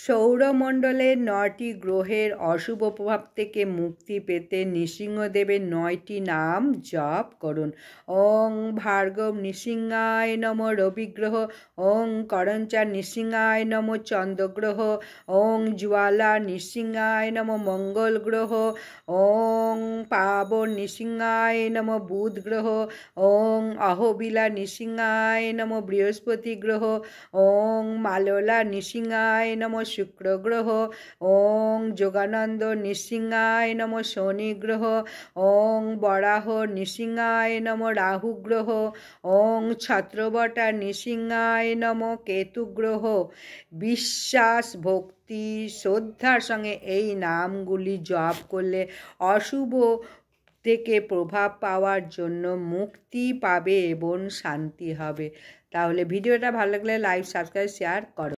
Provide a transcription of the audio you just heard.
সৌরমণ্ডলের ৯টি গ্রহের অশুভ প্রভাব থেকে মুক্তি পেতে নৃসিংহদেবের ৯টি নাম জপ করুন। ওং ভার্গব নৃসিংহায় নম রবিগ্রহ, ওং করঞ্চা নৃসিংহায় নম চন্দ্রগ্রহ, ওং জ্বালা নৃসিংহায় নম মঙ্গল গ্রহ, ওং পাবন নৃসিংহায় নম বুধ গ্রহ, ওং অহবিলা নৃসিংহায় নম বৃহস্পতি গ্রহ, ওং মাললা নৃসিংহায় নম শুক্র গ্রহ, ওং যোগানন্দ নৃসিংহায় নম শনি গ্রহ, ওং বরাহ নৃসিংহায় নম রাহু গ্রহ, ওং ছত্রবটা নৃসিংহায় নম কেতু গ্রহ। বিশ্বাস, ভক্তি, শ্রদ্ধার সঙ্গে এই নামগুলি জপ করলে অশুভ থেকে প্রভাব পাওয়ার জন্য মুক্তি পাবে এবং শান্তি হবে। তাহলে ভিডিওটা ভালো লাগলে লাইক, সাবস্ক্রাইব, শেয়ার করো।